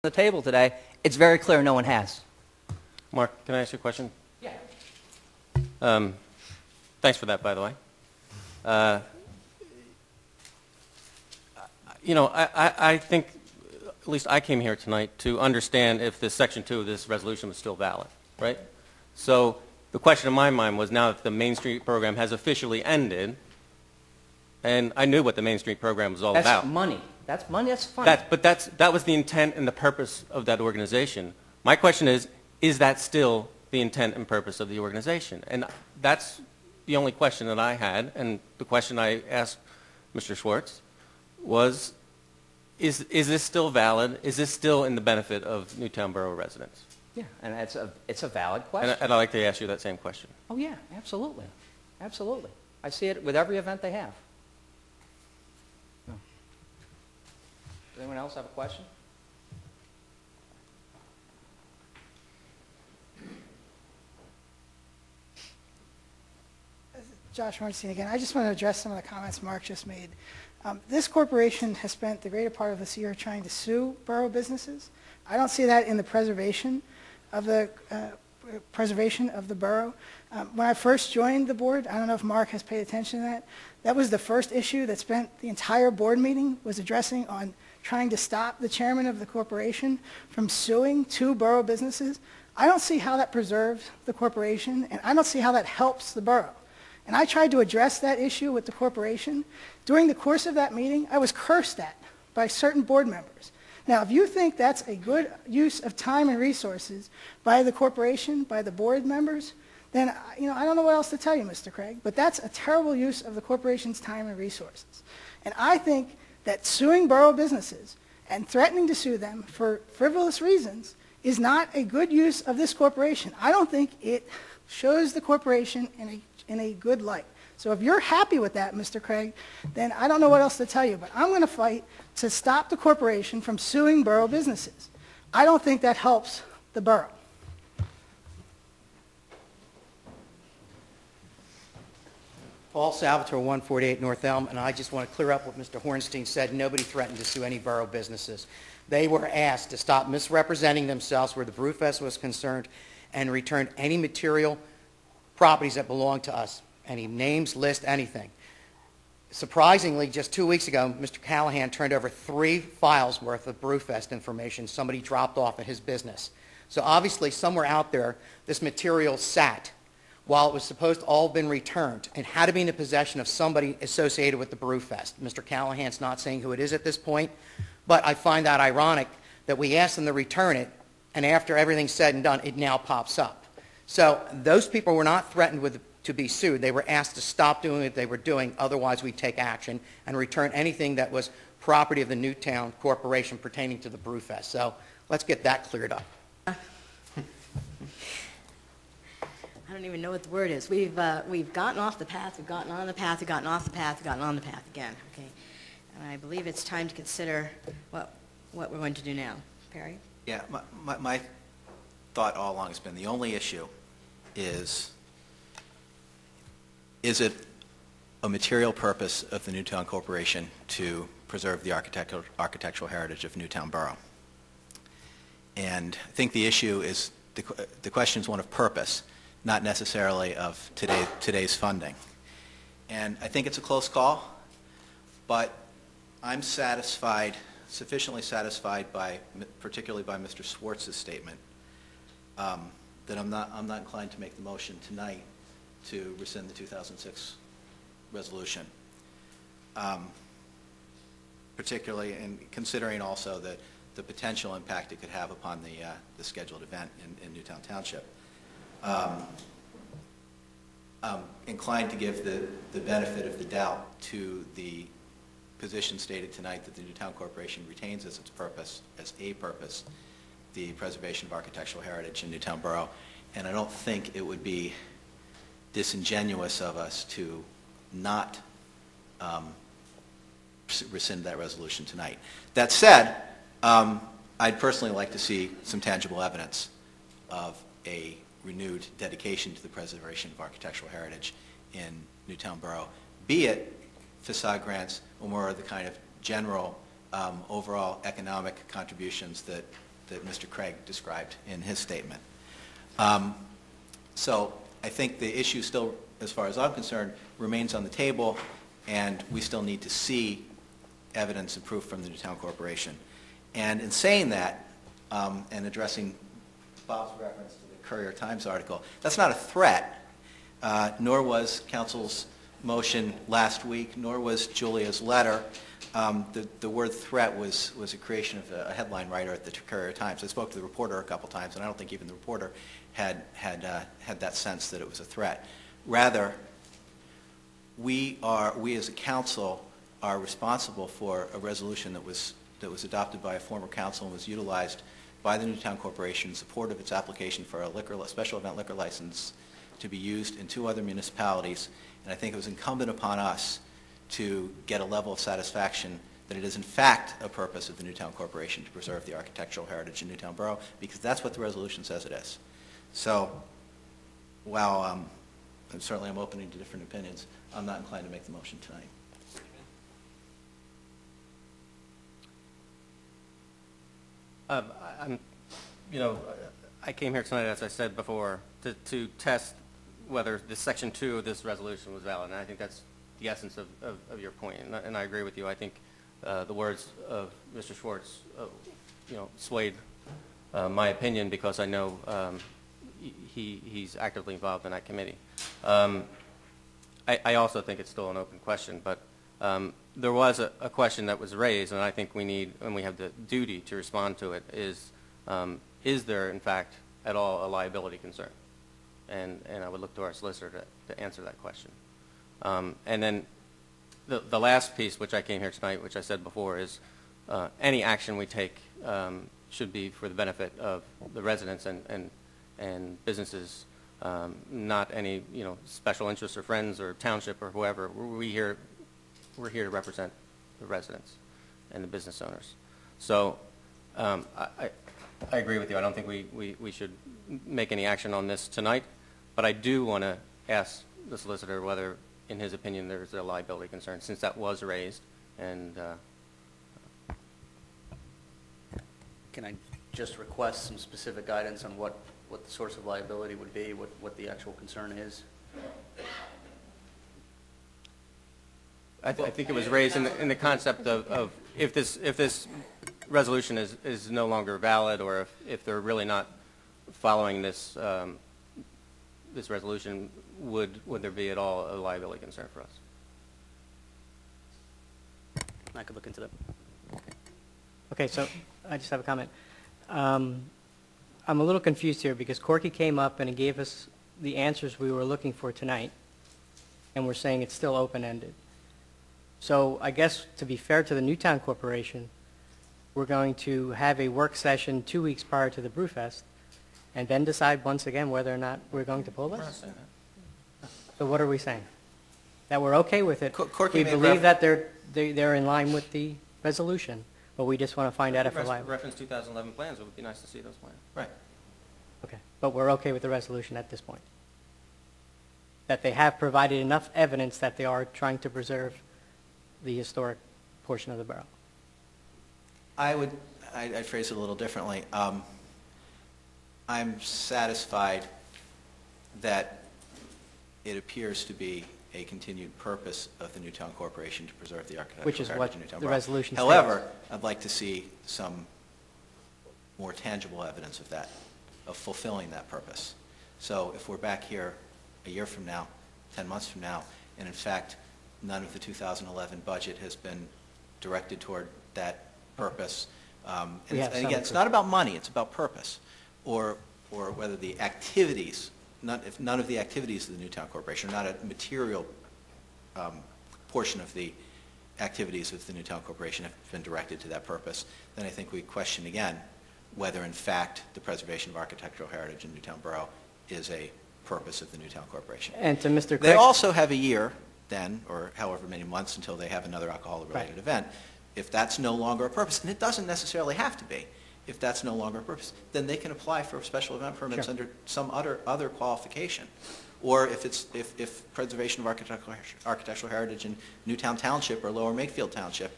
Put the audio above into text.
the table today, it's very clear no one has. Mark, can I ask you a question? Yeah. Thanks for that, by the way. I think, at least I came here tonight to understand if this Section 2 of this resolution was still valid, right? So the question in my mind was, now that the Main Street program has officially ended, and I knew what the Main Street program was all about. That's money. That's money. That's fun. That was the intent and the purpose of that organization. My question is that still the intent and purpose of the organization? And that's the only question that I had, and the question I asked Mr. Schwartz was, is this still valid? Is this still in the benefit of Newtown Borough residents? Yeah, and it's a valid question. And I'd like to ask you that same question. Oh, yeah, absolutely. Absolutely. I see it with every event they have. No. Does anyone else have a question? Josh Ornstein again. I just want to address some of the comments Mark just made. This corporation has spent the greater part of this year trying to sue borough businesses. I don't see that in the preservation of the borough. When I first joined the board, I don't know if Mark has paid attention to that. That was the first issue that spent the entire board meeting was addressing on trying to stop the chairman of the corporation from suing two borough businesses. I don't see how that preserves the corporation, and I don't see how that helps the borough. And I tried to address that issue with the corporation. During the course of that meeting, I was cursed at by certain board members. Now, if you think that's a good use of time and resources by the corporation, by the board members, then I don't know what else to tell you, Mr. Craig, but that's a terrible use of the corporation's time and resources. And I think that suing borough businesses and threatening to sue them for frivolous reasons is not a good use of this corporation. I don't think it shows the corporation in a good light. So if you're happy with that, Mr. Craig, then I don't know what else to tell you, but I'm going to fight to stop the corporation from suing borough businesses. I don't think that helps the borough. Paul Salvatore, 148 North Elm, and I just want to clear up what Mr. Hornstein said. Nobody threatened to sue any borough businesses. They were asked to stop misrepresenting themselves where the Brewfest was concerned and return any material properties that belong to us, any names, list, anything. Surprisingly, just 2 weeks ago, Mr. Callahan turned over 3 files worth of Brewfest information somebody dropped off at his business. So obviously, somewhere out there, this material sat while it was supposed to all have been returned and had to be in the possession of somebody associated with the Brewfest. Mr. Callahan's not saying who it is at this point, but I find that ironic that we asked them to return it, and after everything's said and done, it now pops up. So those people were not threatened to be sued. They were asked to stop doing what they were doing, otherwise we'd take action and return anything that was property of the Newtown Corporation pertaining to the Brewfest. So let's get that cleared up. I don't even know what the word is. We've gotten off the path, we've gotten on the path, we've gotten off the path, we've gotten on the path again. Okay, and I believe it's time to consider what we're going to do now. Perry? Yeah, my thought all along has been the only issue is it a material purpose of the Newtown Corporation to preserve the architectural heritage of Newtown Borough? And I think the issue is, the question is one of purpose, not necessarily of today's funding. And I think it's a close call, but I'm satisfied, sufficiently satisfied particularly by Mr. Schwartz's statement, that I'm not inclined to make the motion tonight to rescind the 2006 resolution, particularly in considering also the potential impact it could have upon the scheduled event in Newtown Township. I'm inclined to give the benefit of the doubt to the position stated tonight that the Newtown Corporation retains as its purpose, the preservation of architectural heritage in Newtown Borough, and I don't think it would be disingenuous of us to not rescind that resolution tonight. That said, I'd personally like to see some tangible evidence of a renewed dedication to the preservation of architectural heritage in Newtown Borough, be it facade grants or more of the kind of general overall economic contributions that that Mr. Craig described in his statement. So I think the issue still, as far as I'm concerned, remains on the table, and we still need to see evidence and proof from the Newtown Corporation. And in saying that, and addressing Bob's reference to the Courier-Times article, that's not a threat, nor was counsel's motion last week, nor was Julia's letter. The word threat was a creation of a headline writer at the Courier-Times. I spoke to the reporter a couple times, and I don't think even the reporter had that sense that it was a threat. Rather, we as a council are responsible for a resolution that was adopted by a former council and was utilized by the Newtown Corporation in support of its application for a special event liquor license to be used in 2 other municipalities. And I think it was incumbent upon us to get a level of satisfaction that it is in fact a purpose of the Newtown Corporation to preserve the architectural heritage in Newtown Borough, because that's what the resolution says it is. So while I'm open to different opinions, I'm not inclined to make the motion tonight. I came here tonight, as I said before, to test whether the Section 2 of this resolution was valid, and I think that's the essence of your point, and I agree with you. I think the words of Mr. Schwartz, swayed my opinion, because I know he's actively involved in that committee. I also think it's still an open question, but there was a question that was raised, and I think we need, and we have the duty to respond to it, is there, in fact, at all a liability concern? And I would look to our solicitor to answer that question. And then the last piece, which I came here tonight, which I said before, is any action we take should be for the benefit of the residents and businesses, not any special interests or friends or township or whoever. We're here to represent the residents and the business owners. So I agree with you. I don't think we should make any action on this tonight, but I do want to ask the solicitor whether, in his opinion, there's a liability concern, since that was raised. And can I just request some specific guidance on what the source of liability would be, what the actual concern is? I think it was raised in the concept of if this resolution is no longer valid, or if they're really not following this this resolution, would there be at all a liability concern for us? I could look into that. Okay, so I just have a comment. I'm a little confused here, because Corky came up and he gave us the answers we were looking for tonight, and we're saying it's still open-ended. So I guess, to be fair to the Newtown Corporation, we're going to have a work session 2 weeks prior to the Brewfest, and then decide once again whether or not we're going to pull this? So what are we saying? That we're okay with it. Corky We made believe that they're in line with the resolution, but we just want to find out if we're liable. Reference 2011 plans. It would be nice to see those plans. Right. Okay, but we're okay with the resolution at this point? That they have provided enough evidence that they are trying to preserve the historic portion of the borough? I'd phrase it a little differently. I'm satisfied that it appears to be a continued purpose of the Newtown Corporation to preserve the architectural Which is heritage what of Newtown the Borough. resolution states. However, I'd like to see some more tangible evidence of that, of fulfilling that purpose. So if we're back here a year from now, 10 months from now, and in fact, none of the 2011 budget has been directed toward that purpose. And again, it's not about money, it's about purpose. Or whether the activities, if none of the activities of the Newtown Corporation, are not a material portion of the activities of the Newtown Corporation have been directed to that purpose, then I think we question again whether in fact the preservation of architectural heritage in Newtown Borough is a purpose of the Newtown Corporation. And to Mr. Craig, They also have a year then, or however many months until they have another alcohol-related Right. event. If that's no longer a purpose, and it doesn't necessarily have to be, if that's no longer a purpose, then they can apply for special event permits Sure. under some other qualification. Or if preservation of architectural heritage in Newtown Township or Lower Makefield Township